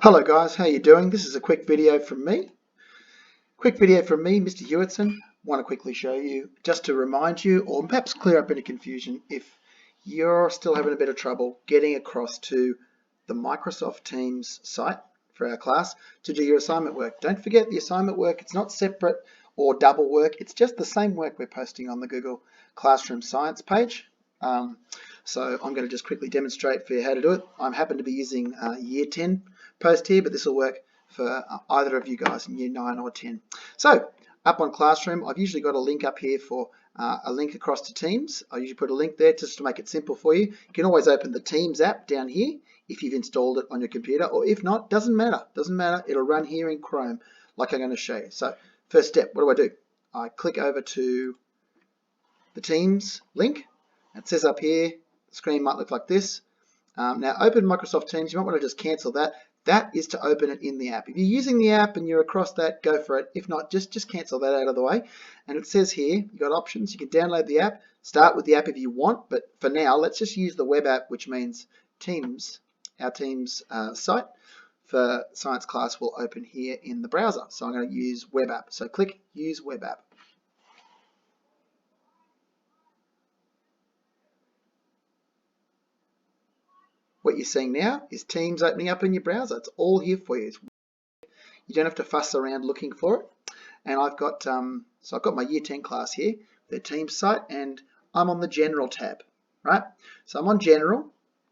Hello guys, how you doing? This is a quick video from me. Mr. Hewitson. Want to quickly show you, just to remind you, or perhaps clear up any confusion if you're still having a bit of trouble getting across to the Microsoft Teams site for our class to do your assignment work. Don't forget the assignment work, it's not separate or double work, it's just the same work we're posting on the Google Classroom Science page. So I'm going to just quickly demonstrate for you how to do it. I happen to be using Year 10 post here, but this will work for either of you guys in Year 9 or 10. So up on Classroom, I've usually got a link up here for a link across to Teams. I usually put a link there just to make it simple for you. You can always open the Teams app down here if you've installed it on your computer, or if not, doesn't matter. It'll run here in Chrome like I'm going to show you. So first step, what do? I click over to the Teams link. It says up here, the screen might look like this. Now open Microsoft Teams, you might want to just cancel that. That is to open it in the app. If you're using the app and you're across that, go for it. If not, just cancel that out of the way. And it says here, you've got options. You can download the app, start with the app if you want, but for now, let's just use the web app, which means Teams, our Teams site for science class will open here in the browser. So I'm going to use web app. So click use web app. What you're seeing now is Teams opening up in your browser. It's all here for you. You don't have to fuss around looking for it. And I've got I've got my Year 10 class here, the Teams site, and I'm on the General tab, right? So I'm on General.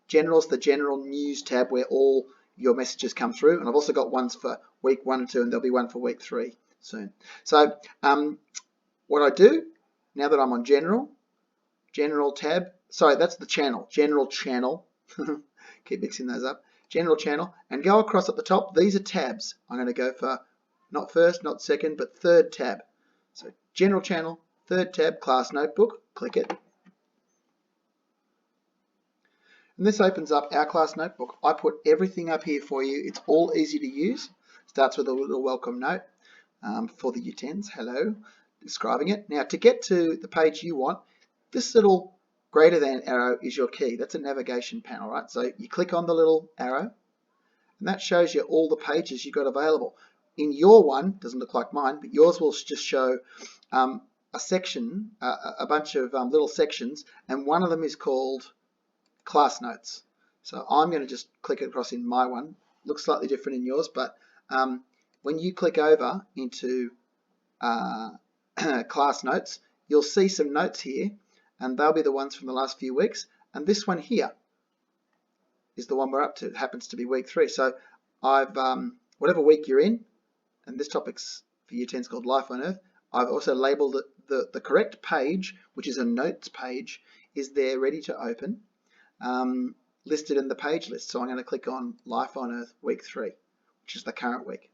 General is the General News tab where all your messages come through, and I've also got ones for week 1 and 2, and there'll be one for week 3 soon. So what I do now that I'm on General tab, sorry, that's the channel, General channel. Keep mixing those up. General channel, and go across at the top. These are tabs. I'm going to go for not first, not second, but third tab. So General channel, third tab, Class Notebook. Click it. And this opens up our Class Notebook. I put everything up here for you. It's all easy to use. Starts with a little welcome note for the Year 10s. Hello, describing it. Now to get to the page you want, this little greater than arrow is your key. That's a navigation panel, right? So you click on the little arrow, and that shows you all the pages you've got available. In your one, doesn't look like mine, but yours will just show a section, a bunch of little sections, and one of them is called Class Notes. So I'm going to just click across in my one. Looks slightly different in yours, but when you click over into Class Notes, you'll see some notes here, and they'll be the ones from the last few weeks. And this one here is the one we're up to. It happens to be week 3. So I've, whatever week you're in, and this topic's for Year 10 is called Life on Earth, I've also labeled it, the correct page, which is a notes page, is there ready to open, listed in the page list. So I'm going to click on Life on Earth week 3, which is the current week.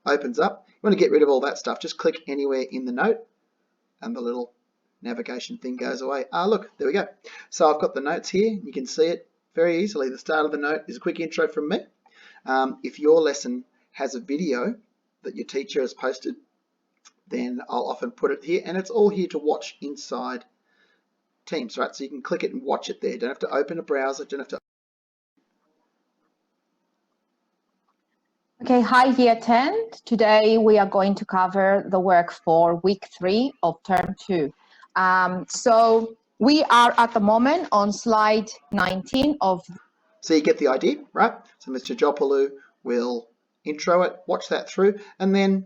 Opens up. You want to get rid of all that stuff, just click anywhere in the note, and the little navigation thing goes away. Look, there we go. So I've got the notes here. You can see it very easily. The start of the note is a quick intro from me. If your lesson has a video that your teacher has posted, then I'll often put it here, and it's all here to watch inside Teams, right? So you can click it and watch it there. Don't have to open a browser, don't have to. Okay, hi Year 10. Today we are going to cover the work for week 3 of term 2. So we are at the moment on slide 19 of... So you get the idea, right? So Mr. Jopalu will intro it, watch that through, and then,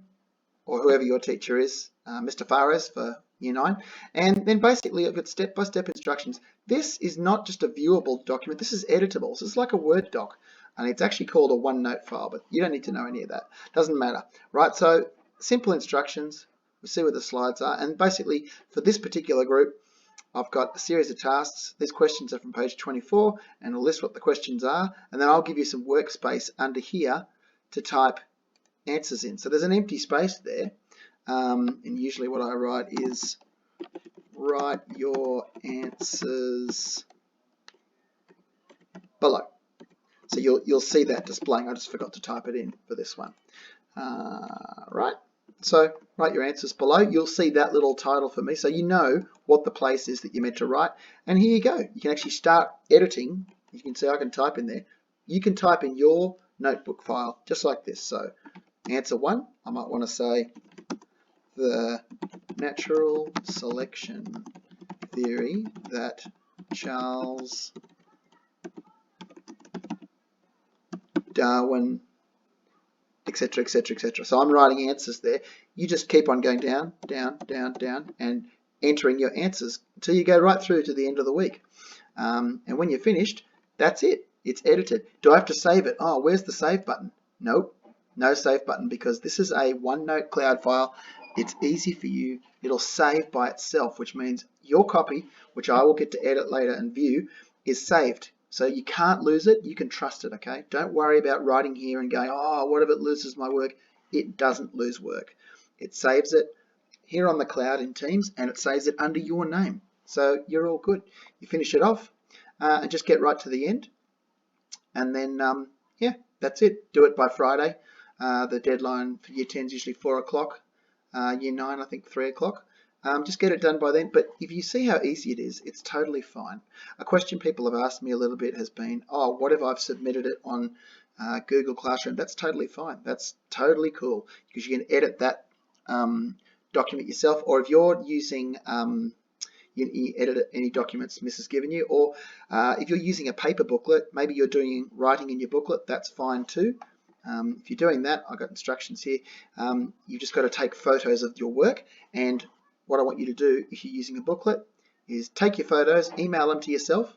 or whoever your teacher is, Mr. Fares for Year 9, and then basically I've got step-by-step instructions. This is not just a viewable document, this is editable. So it's like a Word doc, and it's actually called a OneNote file, but you don't need to know any of that. Doesn't matter, right? So simple instructions, we see where the slides are, and basically for this particular group, I've got a series of tasks. These questions are from page 24, and I'll list what the questions are, and then I'll give you some workspace under here to type answers in. So there's an empty space there, and usually what I write is write your answers below. So you'll see that displaying. I just forgot to type it in for this one. Right. So write your answers below. You'll see that little title for me, so you know what the place is that you're meant to write. And here you go. You can actually start editing. You can see I can type in there. you can type in your notebook file just like this. So answer 1, I might want to say the natural selection theory that Charles Darwin, etc., etc., etc. So I'm writing answers there. You just keep on going down, down, down, down, and entering your answers until you go right through to the end of the week. And when you're finished, that's it. It's edited. Do I have to save it? Oh, where's the save button? Nope, no save button, because this is a OneNote cloud file. It's easy for you. It'll save by itself, which means your copy, which I will get to edit later and view, is saved. So you can't lose it. You can trust it, okay? Don't worry about writing here and going, oh, what if it loses my work? It doesn't lose work. It saves it here on the cloud in Teams, and it saves it under your name. So you're all good. You finish it off and just get right to the end. And then, yeah, that's it. Do it by Friday. The deadline for Year 10 is usually 4 o'clock. Year 9, I think 3 o'clock. Just get it done by then. But if you see how easy it is, it's totally fine. A question people have asked me a little bit has been, oh, what if I've submitted it on Google Classroom? That's totally fine. That's totally cool, because you can edit that document yourself. Or if you're using, you edit any documents Miss has given you, or if you're using a paper booklet, maybe you're doing writing in your booklet, that's fine too. If you're doing that, I've got instructions here. You've just got to take photos of your work, and what I want you to do if you're using a booklet is take your photos, email them to yourself,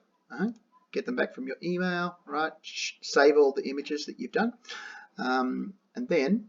get them back from your email, right? Save all the images that you've done, and then